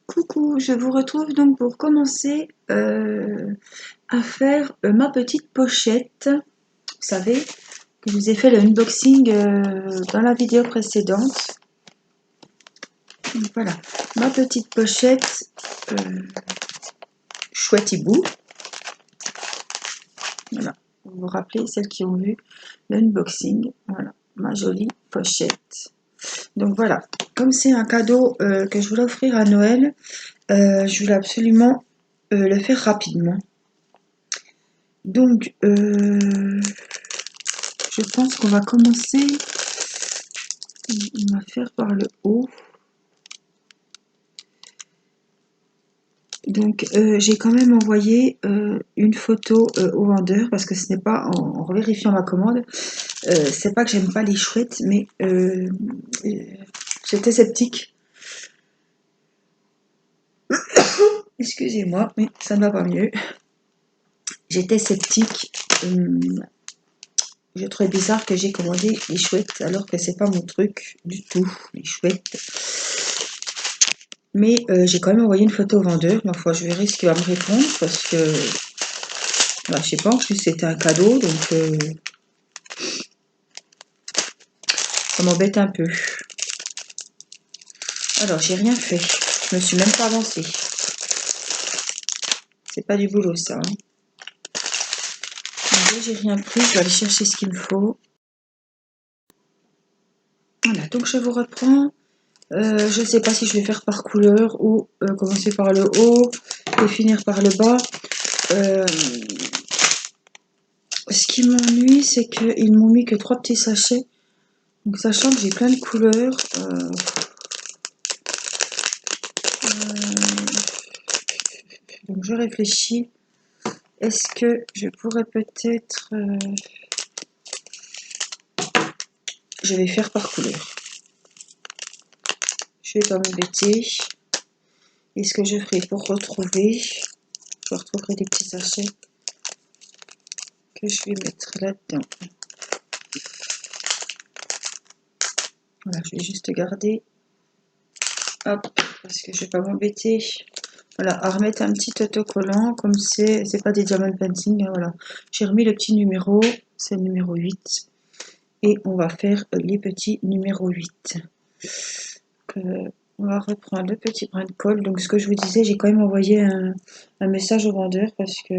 Coucou, je vous retrouve donc pour commencer à faire ma petite pochette. Vous savez que je vous ai fait le unboxing dans la vidéo précédente. Donc voilà, ma petite pochette chouette hibou. Voilà, vous vous rappelez, celles qui ont vu l'unboxing. Voilà, ma jolie pochette. Donc voilà, comme c'est un cadeau que je voulais offrir à Noël, je voulais absolument le faire rapidement. Donc, je pense qu'on va commencer. On va faire par le haut. Donc, j'ai quand même envoyé une photo au vendeur parce que ce n'est pas en vérifiant ma commande. C'est pas que j'aime pas les chouettes, mais j'étais sceptique. Excusez-moi, mais ça ne va pas mieux. J'étais sceptique. Je trouvais bizarre que j'ai commandé les chouettes alors que c'est pas mon truc du tout, les chouettes. Mais j'ai quand même envoyé une photo au vendeur. Ma foi, je verrai ce qu'il va me répondre parce que bah, je sais pas, en plus c'était un cadeau donc ça m'embête un peu. Alors j'ai rien fait, je me suis même pas avancée. C'est pas du boulot ça. Hein. Donc, j'ai rien pris, je vais aller chercher ce qu'il me faut. Voilà, donc je vous reprends. Je ne sais pas si je vais faire par couleur ou commencer par le haut et finir par le bas. Ce qui m'ennuie, c'est qu'ils m'ont mis que 3 petits sachets. Donc sachant que j'ai plein de couleurs. Donc je réfléchis. Est-ce que je pourrais peut-être... je vais faire par couleur. Je vais pas m'embêter. Et ce que je ferai pour retrouver... Je retrouverai des petits sachets que je vais mettre là-dedans. Voilà, je vais juste garder. Hop, parce que je vais pas m'embêter. Voilà, à remettre un petit autocollant, comme c'est pas des diamond painting, hein, voilà. J'ai remis le petit numéro, c'est le numéro 8. Et on va faire les petits numéro 8. On va reprendre le petit brin de colle. Donc ce que je vous disais, j'ai quand même envoyé un message au vendeur parce que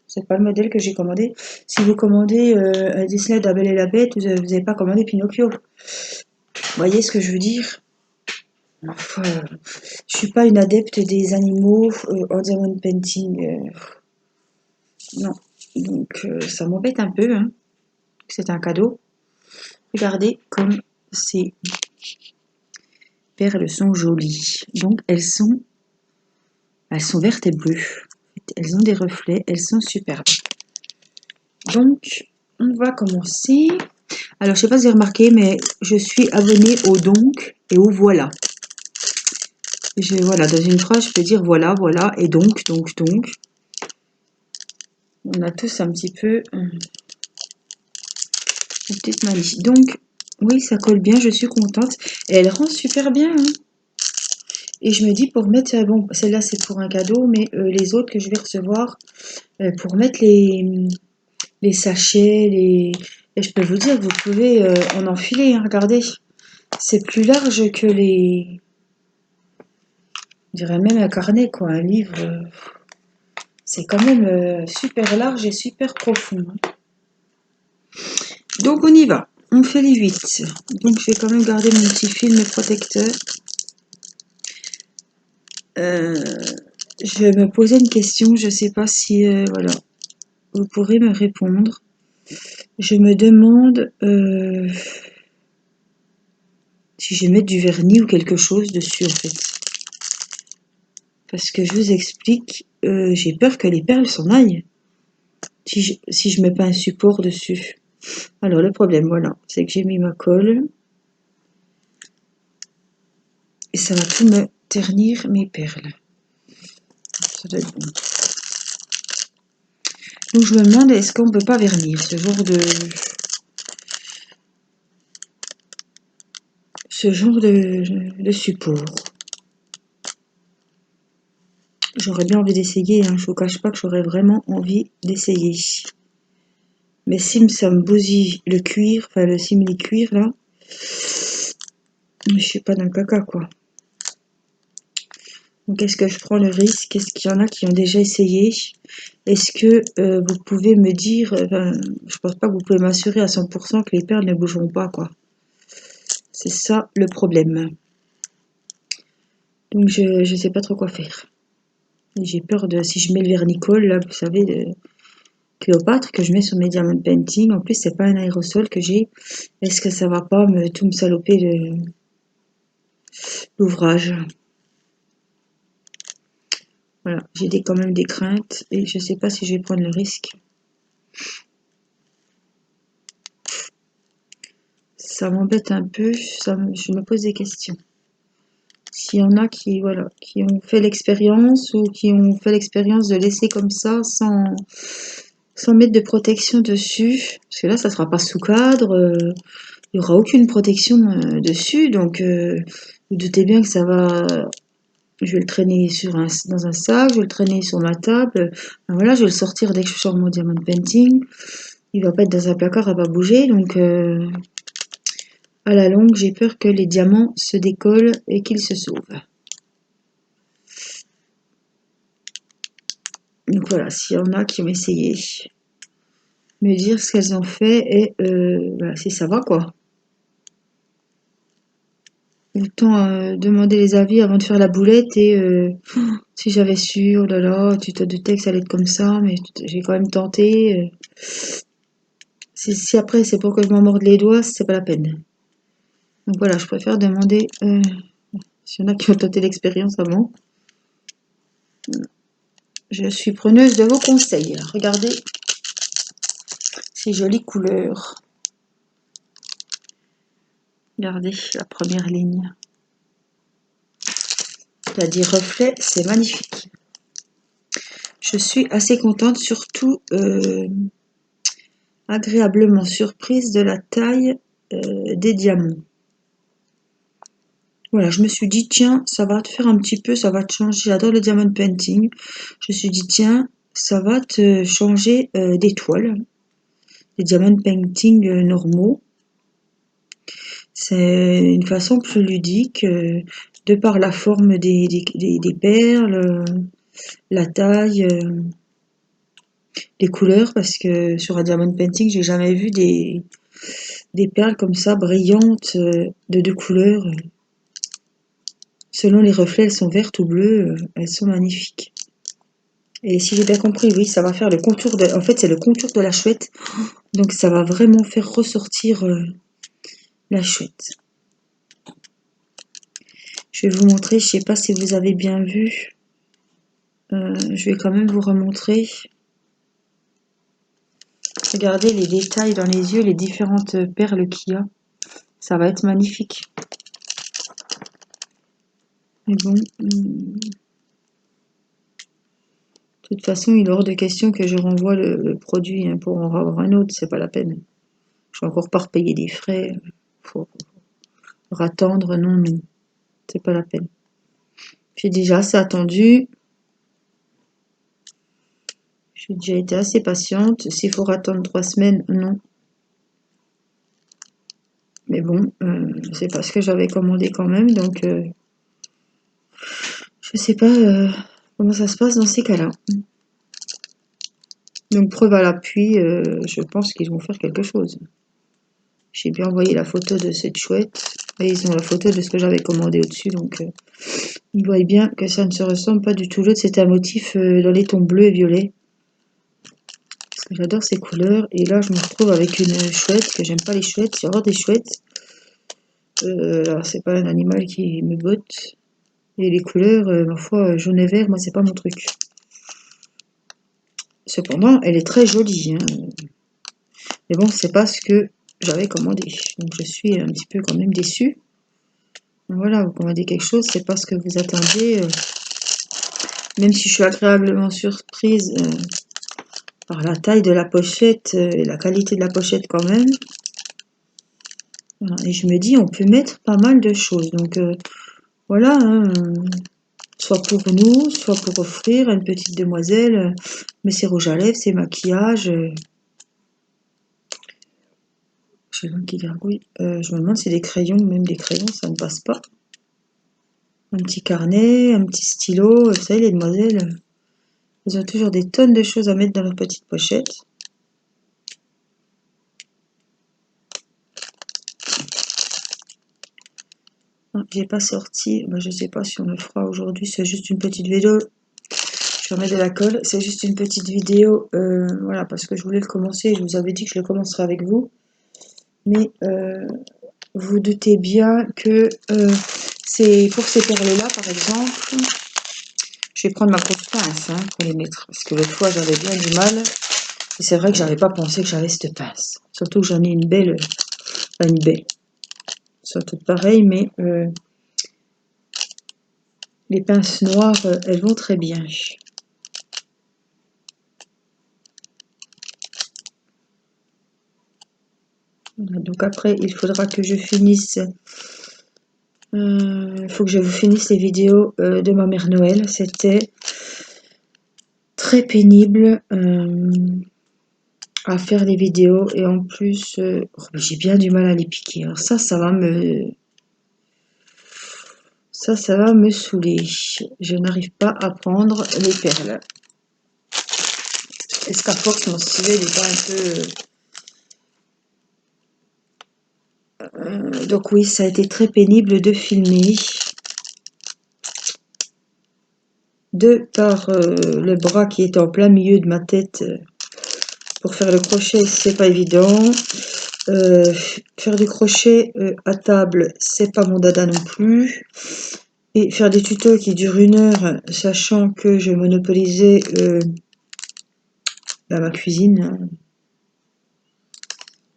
c'est pas le modèle que j'ai commandé. Si vous commandez un Disney de La Belle et la Bête, vous n'avez pas commandé Pinocchio. Vous voyez ce que je veux dire? Enfin, je suis pas une adepte des animaux en diamond painting. Non. Donc ça m'embête un peu. Hein. C'est un cadeau. Regardez comme ces perles sont jolies. Donc elles sont vertes et bleues. Elles ont des reflets, elles sont superbes. Donc, on va commencer. Alors, je sais pas si vous avez remarqué, mais je suis abonnée au donc et au voilà. Voilà, dans une phrase, je peux dire voilà, voilà, et donc. On a tous un petit peu une petite manie. Donc, oui, ça colle bien, je suis contente. Et elle rend super bien. Hein. Et je me dis pour mettre, bon, celle-là c'est pour un cadeau, mais les autres que je vais recevoir, pour mettre les sachets, et je peux vous dire que vous pouvez en enfiler, hein, regardez. C'est plus large que les... Je dirais même un carnet, quoi, un livre. C'est quand même super large et super profond. Hein. Donc on y va. On fait les 8. Donc je vais quand même garder mon petit film protecteur. Je vais me poser une question. Je ne sais pas si... voilà. Vous pourrez me répondre. Je me demande... si je vais mettre du vernis ou quelque chose dessus en fait. Parce que je vous explique, j'ai peur que les perles s'en aillent. Si je mets pas un support dessus. Alors le problème, voilà, c'est que j'ai mis ma colle. Et ça va tout me ternir mes perles. Ça doit être bon. Donc je me demande, est-ce qu'on ne peut pas vernir ce genre de support. J'aurais bien envie d'essayer, hein. Je vous cache pas que j'aurais vraiment envie d'essayer. Mais si ça me bousille le cuir, enfin le simili-cuir là, je suis pas dans le caca quoi. Donc est-ce que je prends le risque? Est-ce qu'il y en a qui ont déjà essayé? Est-ce que vous pouvez me dire, je pense pas que vous pouvez m'assurer à 100% que les perles ne bougeront pas quoi. C'est ça le problème. Donc je sais pas trop quoi faire. J'ai peur de, si je mets le vernicole là, vous savez, de Cléopâtre que je mets sur mes diamond painting, en plus c'est pas un aérosol que j'ai, est-ce que ça va pas tout me saloper l'ouvrage? Voilà, j'ai quand même des craintes et je sais pas si je vais prendre le risque. Ça m'embête un peu, je me pose des questions. S'il y en a qui, voilà, qui ont fait l'expérience ou qui ont fait l'expérience de laisser comme ça sans mettre de protection dessus, parce que là ça sera pas sous cadre, il n'y aura aucune protection dessus, donc vous doutez bien que ça va. Je vais le traîner dans un sac, je vais le traîner sur ma table. Ben voilà, je vais le sortir dès que je sors mon diamond painting. Il va pas être dans un placard, il va pas bouger, donc à la longue, j'ai peur que les diamants se décollent et qu'ils se sauvent. Donc voilà, s'il y en a qui ont essayé, me dire ce qu'elles ont fait et voilà, si ça va quoi. Autant demander les avis avant de faire la boulette et si j'avais su, oh là là, tu te doutais que ça allait être comme ça, mais j'ai quand même tenté. Si après c'est pour que je m'en morde les doigts, c'est pas la peine. Donc voilà, je préfère demander s'il y en a qui ont tenté l'expérience avant. Je suis preneuse de vos conseils. Regardez ces jolies couleurs. Regardez la première ligne. Il y a des reflets, c'est magnifique. Je suis assez contente, surtout agréablement surprise de la taille des diamants. Voilà, je me suis dit, tiens, ça va te faire un petit peu, ça va te changer. J'adore le diamond painting. Je me suis dit, tiens, ça va te changer d'étoiles. Les diamond painting normaux. C'est une façon plus ludique, de par la forme des perles, la taille, les couleurs, parce que sur un diamond painting, j'ai jamais vu des perles comme ça, brillantes, de deux couleurs. Selon les reflets, elles sont vertes ou bleues, elles sont magnifiques. Et si j'ai bien compris, oui, ça va faire le contour de... En fait, c'est le contour de la chouette. Donc, ça va vraiment faire ressortir la chouette. Je vais vous montrer, je sais pas si vous avez bien vu. Je vais quand même vous remontrer. Regardez les détails dans les yeux, les différentes perles qu'il y a. Ça va être magnifique. Mais bon, de toute façon, il est hors de question que je renvoie le produit hein, pour en avoir un autre, c'est pas la peine. Je vais encore pas repayer des frais. Faut attendre, non, non. C'est pas la peine. J'ai déjà assez attendu. J'ai déjà été assez patiente. S'il faut attendre 3 semaines, non. Mais bon, c'est pas ce que j'avais commandé quand même, donc je sais pas comment ça se passe dans ces cas-là. Donc preuve à l'appui, je pense qu'ils vont faire quelque chose. J'ai bien envoyé la photo de cette chouette. Et ils ont la photo de ce que j'avais commandé au-dessus, donc ils voient bien que ça ne se ressemble pas du tout. L'autre, c'était un motif dans les tons bleus et violets. Parce que j'adore ces couleurs. Et là, je me retrouve avec une chouette, que j'aime pas les chouettes. J'adore des chouettes. Alors, c'est pas un animal qui me botte. Et les couleurs, ma foi, jaune et vert, moi, c'est pas mon truc. Cependant, elle est très jolie. Hein. Mais bon, c'est pas ce que j'avais commandé. Donc, je suis un petit peu quand même déçue. Voilà, vous commandez quelque chose, c'est pas ce que vous attendiez. Même si je suis agréablement surprise par la taille de la pochette et la qualité de la pochette quand même. Voilà. Et je me dis, on peut mettre pas mal de choses. Donc voilà, hein, soit pour nous, soit pour offrir à une petite demoiselle. Mais c'est rouge à lèvres, c'est maquillage. J'ai l'un qui gargouille. Je me demande si des crayons, même des crayons, ça ne passe pas. Un petit carnet, un petit stylo. Vous savez, les demoiselles, elles ont toujours des tonnes de choses à mettre dans leur petite pochette. J'ai pas sorti, je sais pas si on le fera aujourd'hui, c'est juste une petite vidéo. Je vais remettre de la colle, c'est juste une petite vidéo, voilà, parce que je voulais le commencer, je vous avais dit que je le commencerai avec vous, mais vous doutez bien que c'est pour ces perles-là, par exemple, je vais prendre ma grosse pince pour les mettre, parce que l'autre fois j'avais bien du mal, et c'est vrai que j'avais pas pensé que j'avais cette pince, surtout que j'en ai une belle, enfin une belle, soit toutes pareilles, mais les pinces noires, elles vont très bien. Voilà, donc après, il faudra que je finisse. Il faut que je vous finisse les vidéos de ma mère Noël. C'était très pénible à faire les vidéos et en plus, j'ai bien du mal à les piquer. Alors ça va me saouler. Je n'arrive pas à prendre les perles. Est-ce qu'à force, mon stylet n'est pas un peu... donc oui, ça a été très pénible de filmer. De par le bras qui était en plein milieu de ma tête. Pour faire le crochet, c'est pas évident. Faire du crochet à table, c'est pas mon dada non plus. Et faire des tutos qui durent 1 heure, sachant que je monopolisais ma cuisine, hein,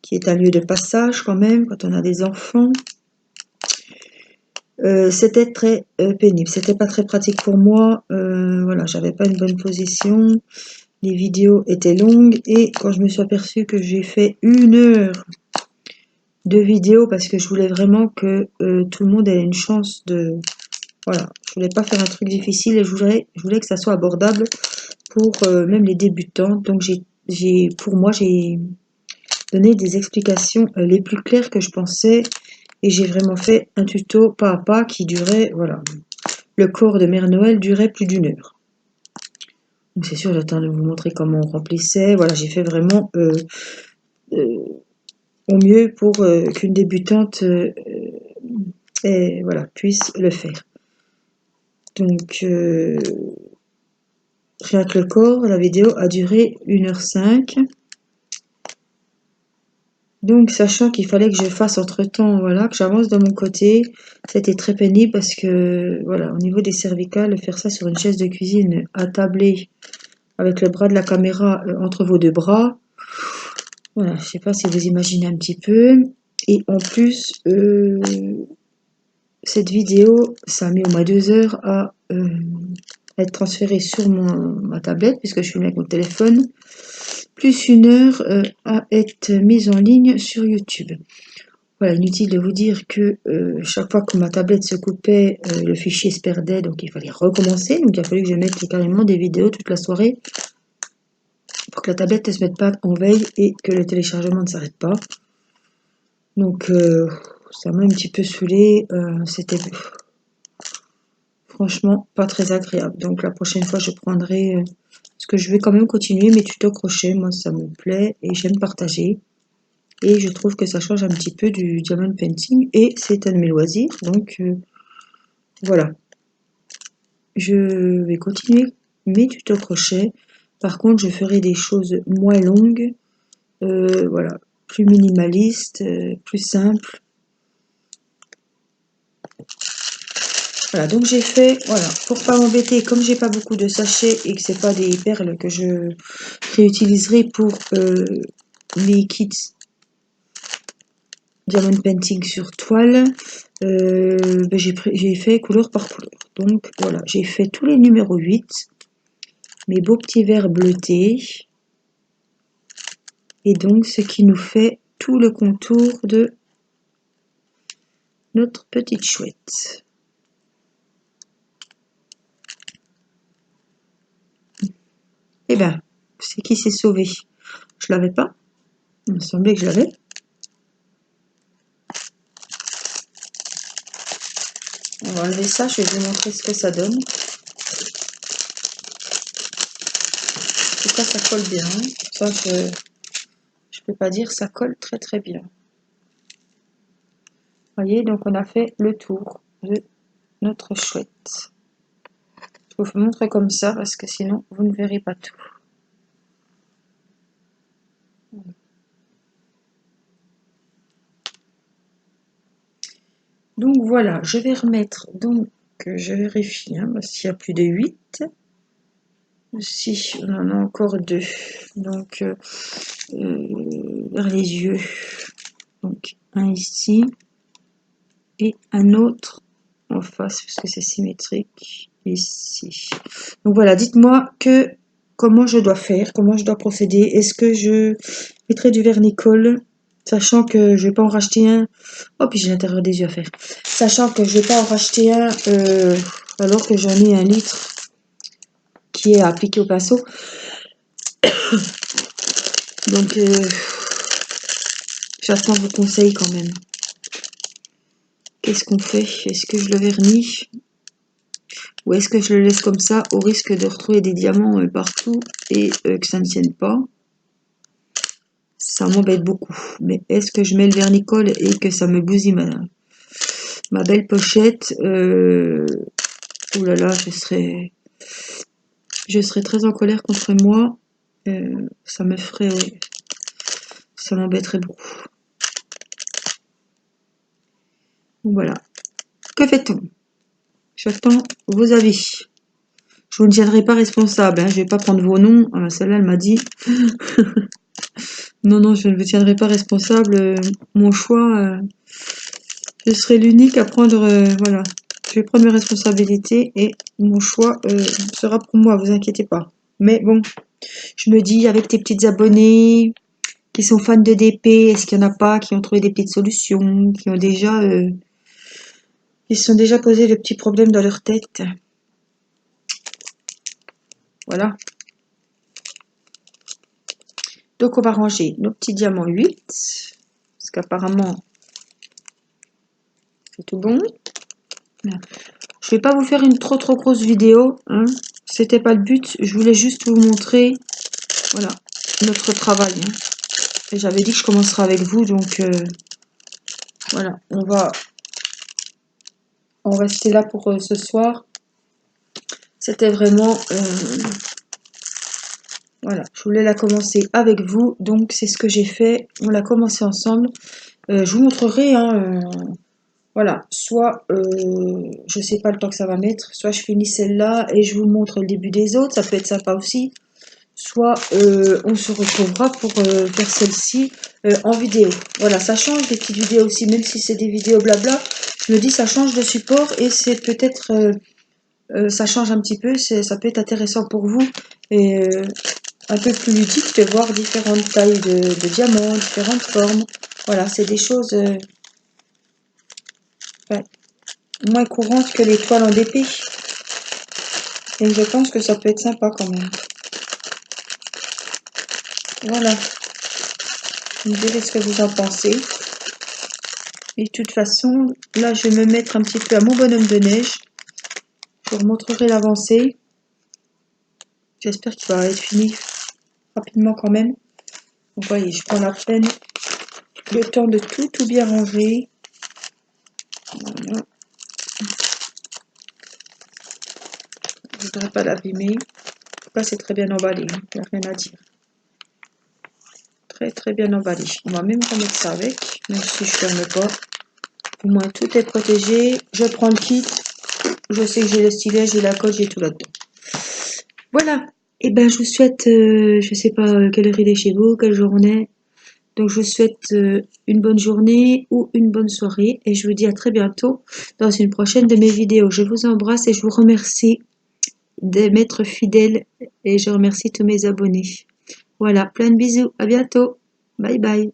qui est un lieu de passage quand même, quand on a des enfants. C'était très pénible, c'était pas très pratique pour moi. Voilà, j'avais pas une bonne position. Les vidéos étaient longues et quand je me suis aperçue que j'ai fait 1 heure de vidéos parce que je voulais vraiment que tout le monde ait une chance de... Voilà, je voulais pas faire un truc difficile et je voulais que ça soit abordable pour même les débutants. Donc pour moi, j'ai donné des explications les plus claires que je pensais et j'ai vraiment fait un tuto pas à pas qui durait, voilà. Le corps de Mère Noël durait plus d'1 heure. Donc c'est sûr, j'attends de vous montrer comment on remplissait. Voilà, j'ai fait vraiment au mieux pour qu'une débutante voilà, puisse le faire. Donc, rien que le corps, la vidéo a duré 1h05. Donc, sachant qu'il fallait que je fasse entre-temps, voilà, que j'avance de mon côté, c'était très pénible parce que, voilà, au niveau des cervicales, faire ça sur une chaise de cuisine attablée avec le bras de la caméra entre vos 2 bras, voilà, je sais pas si vous imaginez un petit peu. Et en plus, cette vidéo, ça a mis au moins 2 heures à être transférée sur ma tablette, puisque je filme avec mon téléphone, plus 1 heure à être mise en ligne sur YouTube. Voilà, inutile de vous dire que chaque fois que ma tablette se coupait, le fichier se perdait, donc il fallait recommencer. Donc il a fallu que je mette carrément des vidéos toute la soirée pour que la tablette ne se mette pas en veille et que le téléchargement ne s'arrête pas. Donc ça m'a un petit peu saoulée, c'était franchement pas très agréable. Donc la prochaine fois je prendrai, parce que je vais quand même continuer mes tutos crochet, moi ça me plaît et j'aime partager. Et je trouve que ça change un petit peu du diamond painting et c'est un de mes loisirs. Donc voilà, je vais continuer mes tutos crochet. Par contre je ferai des choses moins longues, voilà, plus minimalistes, plus simples. Voilà, donc j'ai fait, voilà, pour pas m'embêter, comme j'ai pas beaucoup de sachets et que c'est pas des perles que je réutiliserai pour mes kits diamond painting sur toile, j'ai fait couleur par couleur. Donc voilà, j'ai fait tous les numéros 8, mes beaux petits verres bleutés, et donc ce qui nous fait tout le contour de notre petite chouette. Eh ben, c'est qui s'est sauvé? Je l'avais pas. Il me semblait que je l'avais. On va enlever ça, je vais vous montrer ce que ça donne. En tout cas, ça colle bien. Ça, je peux pas dire, ça colle très très bien. Voyez, donc on a fait le tour de notre chouette. Je vous montre comme ça parce que sinon vous ne verrez pas tout. Donc voilà, je vais remettre, donc je vérifie hein, s'il y a plus de 8. Si, on en a encore 2. Donc vers les yeux. Donc un ici et un autre en face parce que c'est symétrique ici. Donc voilà, dites-moi comment je dois faire, comment je dois procéder. Est-ce que je mettrai du vernis-colle, sachant que je vais pas en racheter un. Oh, puis j'ai l'intérieur des yeux à faire. Sachant que je vais pas en racheter un alors que j'en ai 1 litre qui est appliqué au pinceau. Donc j'attends vos conseils quand même. Qu'est-ce qu'on fait? Est-ce que je le vernis? Ou est-ce que je le laisse comme ça au risque de retrouver des diamants partout et que ça ne tienne pas? Ça m'embête beaucoup. Mais est-ce que je mets le vernis-colle et que ça me bousille ma belle pochette? Ouh là là, je serais très en colère contre moi. Ça me ferait... Ouais, ça m'embêterait beaucoup. Donc voilà. Que fait-on? J'attends vos avis. Je vous ne tiendrai pas responsable. Hein. Je ne vais pas prendre vos noms. Celle-là, elle m'a dit... Non, non, je ne vous tiendrai pas responsable. Mon choix, je serai l'unique à prendre... voilà. Je vais prendre mes responsabilités et mon choix sera pour moi, vous inquiétez pas. Mais bon, je me dis, avec tes petites abonnées qui sont fans de DP, est-ce qu'il n'y en a pas qui ont trouvé des petites solutions, qui ont déjà... ils se sont déjà posé le petit problème dans leur tête. Voilà. Donc on va ranger nos petits diamants 8. Parce qu'apparemment, c'est tout bon. Je vais pas vous faire une trop grosse vidéo. Hein. C'était pas le but. Je voulais juste vous montrer, voilà, notre travail. Hein. Et j'avais dit que je commencerai avec vous. Donc voilà, on va en rester là pour ce soir. C'était vraiment... voilà, je voulais la commencer avec vous. Donc c'est ce que j'ai fait. On l'a commencé ensemble. Je vous montrerai... Hein, voilà, soit je sais pas le temps que ça va mettre, soit je finis celle-là et je vous montre le début des autres, ça peut être sympa aussi. Soit on se retrouvera pour faire celle-ci en vidéo. Voilà, ça change des petites vidéos aussi, même si c'est des vidéos blabla. Je me dis ça change de support et c'est peut-être ça change un petit peu, ça peut être intéressant pour vous et un peu plus ludique de voir différentes tailles de diamants, différentes formes. Voilà, c'est des choses ouais, moins courantes que les toiles en DP. Et je pense que ça peut être sympa quand même. Voilà. Vous me direz ce que vous en pensez. Et de toute façon, là, je vais me mettre un petit peu à mon bonhomme de neige. Je vous montrerai l'avancée. J'espère qu'il va être fini rapidement quand même. Vous voyez, je prends la peine, le temps de tout bien ranger. Voilà. Je ne voudrais pas l'abîmer. Là, c'est très bien emballé. Il n'y a rien à dire. Très bien emballé. On va même remettre ça avec, même si je ne ferme pas. Au moins, tout est protégé. Je prends le kit. Je sais que j'ai le stylet, j'ai la colle, j'ai tout là-dedans. Voilà. Et ben, je vous souhaite, je sais pas quelle heure il est chez vous, quelle journée. Donc, je vous souhaite une bonne journée ou une bonne soirée. Et je vous dis à très bientôt dans une prochaine de mes vidéos. Je vous embrasse et je vous remercie de m'être fidèle. Et je remercie tous mes abonnés. Voilà, plein de bisous. À bientôt. Bye bye.